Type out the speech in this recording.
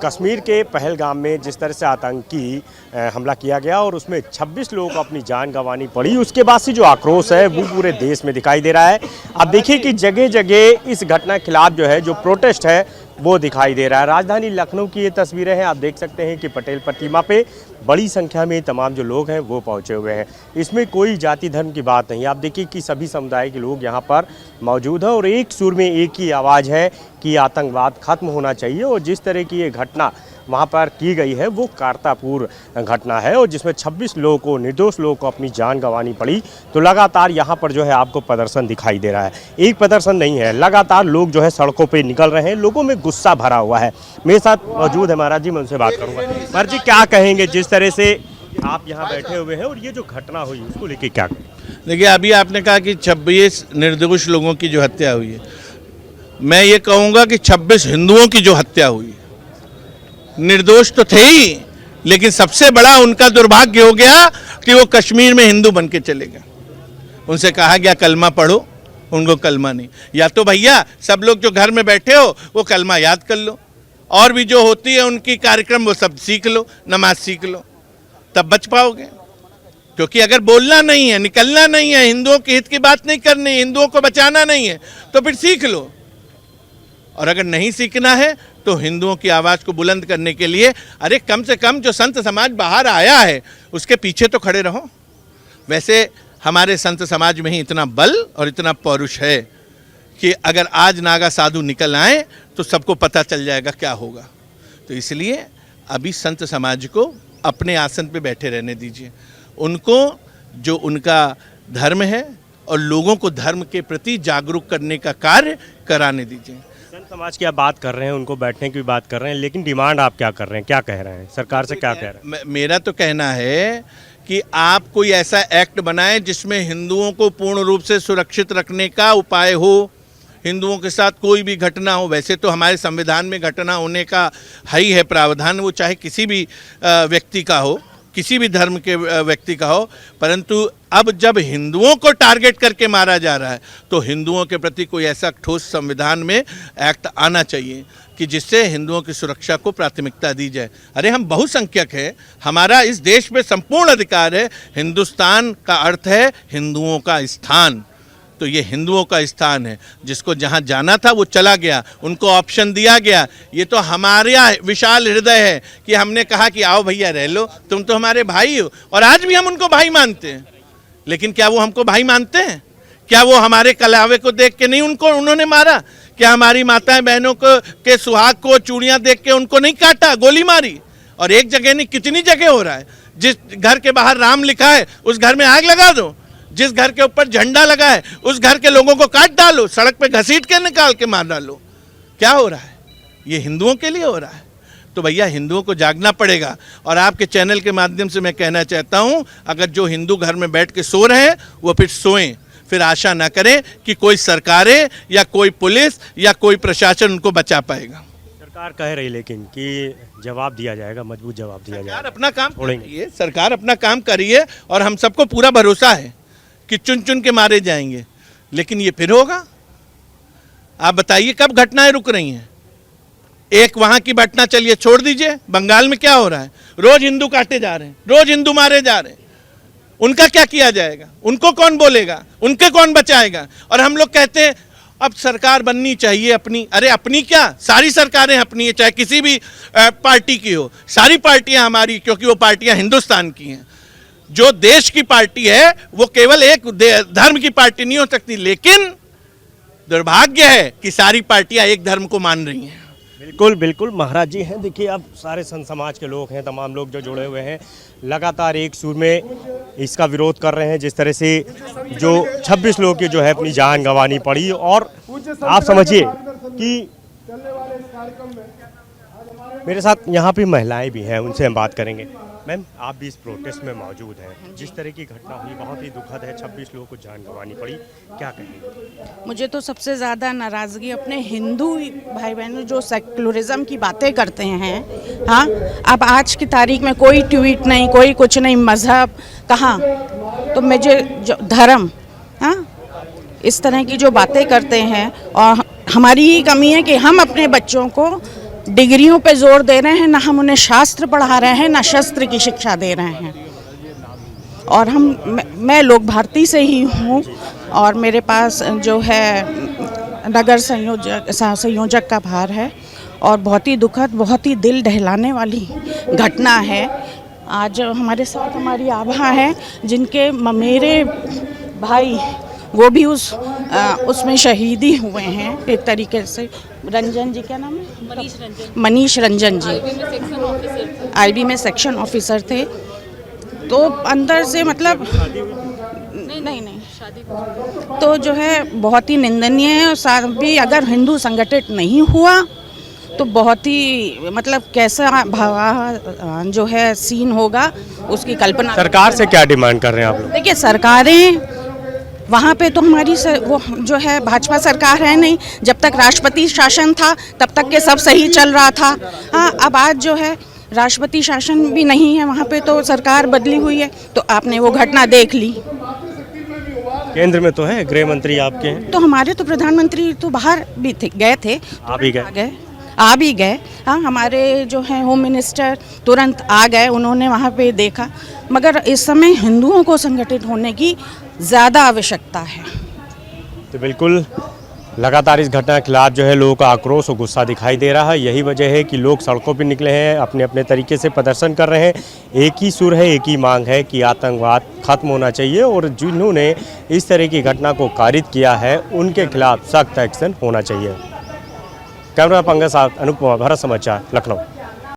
कश्मीर के पहलगाम में जिस तरह से आतंकी हमला किया गया और उसमें 26 लोगों को अपनी जान गंवानी पड़ी, उसके बाद से जो आक्रोश है वो पूरे देश में दिखाई दे रहा है। अब देखिए कि जगह जगह इस घटना के खिलाफ जो है जो प्रोटेस्ट है वो दिखाई दे रहा है। राजधानी लखनऊ की ये तस्वीरें हैं, आप देख सकते हैं कि पटेल प्रतिमा पे बड़ी संख्या में तमाम जो लोग हैं वो पहुंचे हुए हैं। इसमें कोई जाति धर्म की बात नहीं, आप देखिए कि सभी समुदाय के लोग यहाँ पर मौजूद हैं और एक सुर में एक ही आवाज़ है कि आतंकवाद खत्म होना चाहिए। और जिस तरह की ये घटना वहाँ पर की गई है वो करतारपुर घटना है और जिसमें 26 लोगों को, निर्दोष लोगों को अपनी जान गंवानी पड़ी। तो लगातार यहाँ पर जो है आपको प्रदर्शन दिखाई दे रहा है। एक प्रदर्शन नहीं है, लगातार लोग जो है सड़कों पे निकल रहे हैं, लोगों में गुस्सा भरा हुआ है। मेरे साथ मौजूद है महाराज जी, मैं उनसे बात करूँगा। महाराज जी, क्या कहेंगे जिस तरह से आप यहाँ बैठे हुए हैं और ये जो घटना हुई उसको लेके क्या कहें? देखिए, अभी आपने कहा कि 26 निर्दोष लोगों की जो हत्या हुई है, मैं ये कहूँगा कि 26 हिंदुओं की जो हत्या हुई है, निर्दोष तो थे ही, लेकिन सबसे बड़ा उनका दुर्भाग्य हो गया कि वो कश्मीर में हिंदू बन के चले गए। उनसे कहा गया कलमा पढ़ो, उनको कलमा नहीं। या तो भैया सब लोग जो घर में बैठे हो वो कलमा याद कर लो, और भी जो होती है उनकी कार्यक्रम वो सब सीख लो, नमाज सीख लो, तब बच पाओगे। क्योंकि अगर बोलना नहीं है, निकलना नहीं है, हिंदुओं के हित की बात नहीं करनी, हिंदुओं को बचाना नहीं है, तो फिर सीख लो। और अगर नहीं सीखना है तो हिंदुओं की आवाज़ को बुलंद करने के लिए अरे कम से कम जो संत समाज बाहर आया है उसके पीछे तो खड़े रहो। वैसे हमारे संत समाज में ही इतना बल और इतना पौरुष है कि अगर आज नागा साधु निकल आए तो सबको पता चल जाएगा क्या होगा। तो इसलिए अभी संत समाज को अपने आसन पे बैठे रहने दीजिए, उनको जो उनका धर्म है और लोगों को धर्म के प्रति जागरूक करने का कार्य कराने दीजिए। संत समाज की आप बात कर रहे हैं, उनको बैठने की बात कर रहे हैं, लेकिन डिमांड आप क्या कर रहे हैं, क्या कह रहे हैं, सरकार से क्या कह रहे हैं? मेरा तो कहना है कि आप कोई ऐसा एक्ट बनाएं जिसमें हिंदुओं को पूर्ण रूप से सुरक्षित रखने का उपाय हो, हिंदुओं के साथ कोई भी घटना हो। वैसे तो हमारे संविधान में घटना होने का ही है प्रावधान, वो चाहे किसी भी व्यक्ति का हो, किसी भी धर्म के व्यक्ति का हो, परंतु अब जब हिंदुओं को टारगेट करके मारा जा रहा है तो हिंदुओं के प्रति कोई ऐसा ठोस संविधान में एक्ट आना चाहिए कि जिससे हिंदुओं की सुरक्षा को प्राथमिकता दी जाए। अरे हम बहुसंख्यक हैं, हमारा इस देश में संपूर्ण अधिकार है। हिंदुस्तान का अर्थ है हिंदुओं का स्थान, तो ये हिंदुओं का स्थान है। जिसको जहाँ जाना था वो चला गया, उनको ऑप्शन दिया गया। ये तो हमारा विशाल हृदय है कि हमने कहा कि आओ भैया रह लो, तुम तो हमारे भाई हो, और आज भी हम उनको भाई मानते हैं। लेकिन क्या वो हमको भाई मानते हैं? क्या वो हमारे कलावे को देख के नहीं उन्होंने मारा? क्या हमारी माताएं बहनों को के सुहाग को चूड़ियाँ देख के उनको नहीं काटा, गोली मारी? और एक जगह नहीं, कितनी जगह हो रहा है। जिस घर के बाहर राम लिखा है उस घर में आग लगा दो, जिस घर के ऊपर झंडा लगा है उस घर के लोगों को काट डालो, सड़क पे घसीट के निकाल के मार डालो। क्या हो रहा है? ये हिंदुओं के लिए हो रहा है। तो भैया हिंदुओं को जागना पड़ेगा। और आपके चैनल के माध्यम से मैं कहना चाहता हूं, अगर जो हिंदू घर में बैठ के सो रहे हैं वो फिर सोएं, फिर आशा ना करें कि कोई सरकारें या कोई पुलिस या कोई प्रशासन उनको बचा पाएगा। सरकार कह रही लेकिन कि जवाब दिया जाएगा, मजबूत जवाब दिया जाएगा। सरकार अपना काम करिए, सरकार अपना काम करिए, और हम सबको पूरा भरोसा है कि चुन चुन के मारे जाएंगे। लेकिन ये फिर होगा? आप बताइए कब घटनाएं रुक रही हैं? एक वहां की घटना चलिए छोड़ दीजिए, बंगाल में क्या हो रहा है? रोज हिंदू काटे जा रहे हैं, रोज हिंदू मारे जा रहे हैं। उनका क्या किया जाएगा? उनको कौन बोलेगा? उनके कौन बचाएगा? और हम लोग कहते हैं अब सरकार बननी चाहिए अपनी। अरे अपनी क्या, सारी सरकारें अपनी है, चाहे किसी भी पार्टी की हो। सारी पार्टियां हमारी, क्योंकि वो पार्टियां हिंदुस्तान की हैं। जो देश की पार्टी है वो केवल एक धर्म की पार्टी नहीं हो सकती। लेकिन दुर्भाग्य है कि सारी पार्टियां एक धर्म को मान रही हैं। बिल्कुल बिल्कुल महाराज जी हैं। देखिए अब सारे संत समाज के लोग हैं, तमाम लोग जो जुड़े हुए हैं, लगातार एक सुर में इसका विरोध कर रहे हैं। जिस तरह से जो 26 लोगों की जो है अपनी जान गंवानी पड़ी, और आप समझिए कि मेरे साथ यहाँ पे महिलाएं भी हैं, उनसे हम बात करेंगे। मैम, आप भी इस प्रोटेस्ट में मौजूद हैं, जिस तरह की घटना हुई बहुत ही दुखद है, 26 लोगों को जान गंवानी पड़ी, क्या कहेंगे? मुझे तो सबसे ज़्यादा नाराज़गी अपने हिंदू भाई बहनों जो सेक्युलरिज्म की बातें करते हैं। हाँ, अब आज की तारीख में कोई ट्वीट नहीं, कोई कुछ नहीं, मज़हब कहाँ, तो मुझे जो धर्म, हाँ, इस तरह की जो बातें करते हैं। और हमारी ही कमी है कि हम अपने बच्चों को डिग्रियों पे जोर दे रहे हैं, ना हम उन्हें शास्त्र पढ़ा रहे हैं, ना शस्त्र की शिक्षा दे रहे हैं। और मैं लोक भारती से ही हूँ और मेरे पास जो है नगर संयोजक का भार है और बहुत ही दुखद, बहुत ही दिल दहलाने वाली घटना है। आज हमारे साथ हमारी आभा है जिनके मेरे भाई वो भी उसमें शहीदी हुए हैं एक तरीके से। रंजन जी, क्या नाम है? मनीष रंजन जी आईबी में सेक्शन ऑफिसर थे। तो अंदर से मतलब नहीं शादी तो जो है बहुत ही निंदनीय है। और साथ भी अगर हिंदू संगठित नहीं हुआ तो बहुत ही मतलब कैसा जो है सीन होगा उसकी कल्पना। सरकार से क्या डिमांड कर रहे हैं आप लोग? देखिए, सरकारें वहाँ पे तो हमारी वो जो है भाजपा सरकार है नहीं। जब तक राष्ट्रपति शासन था तब तक के सब सही चल रहा था। हाँ, अब आज जो है राष्ट्रपति शासन भी नहीं है, वहाँ पे तो सरकार बदली हुई है। तो आपने वो घटना देख ली। केंद्र में तो है, गृह मंत्री आपके हैं। तो हमारे तो प्रधानमंत्री तो बाहर भी गए थे। आ भी गए। हाँ, हमारे जो हैं होम मिनिस्टर तुरंत आ गए, उन्होंने वहाँ पे देखा। मगर इस समय हिंदुओं को संगठित होने की ज़्यादा आवश्यकता है। तो बिल्कुल लगातार इस घटना के खिलाफ जो है लोगों का आक्रोश और गुस्सा दिखाई दे रहा है। यही वजह है कि लोग सड़कों पर निकले हैं, अपने अपने तरीके से प्रदर्शन कर रहे हैं। एक ही सुर है, एक ही मांग है कि आतंकवाद खत्म होना चाहिए और जिन्होंने इस तरह की घटना को कारित किया है उनके खिलाफ सख्त एक्शन होना चाहिए। कैमरा पंकज साथ अनुपमा, भारत समाचार, लखनऊ।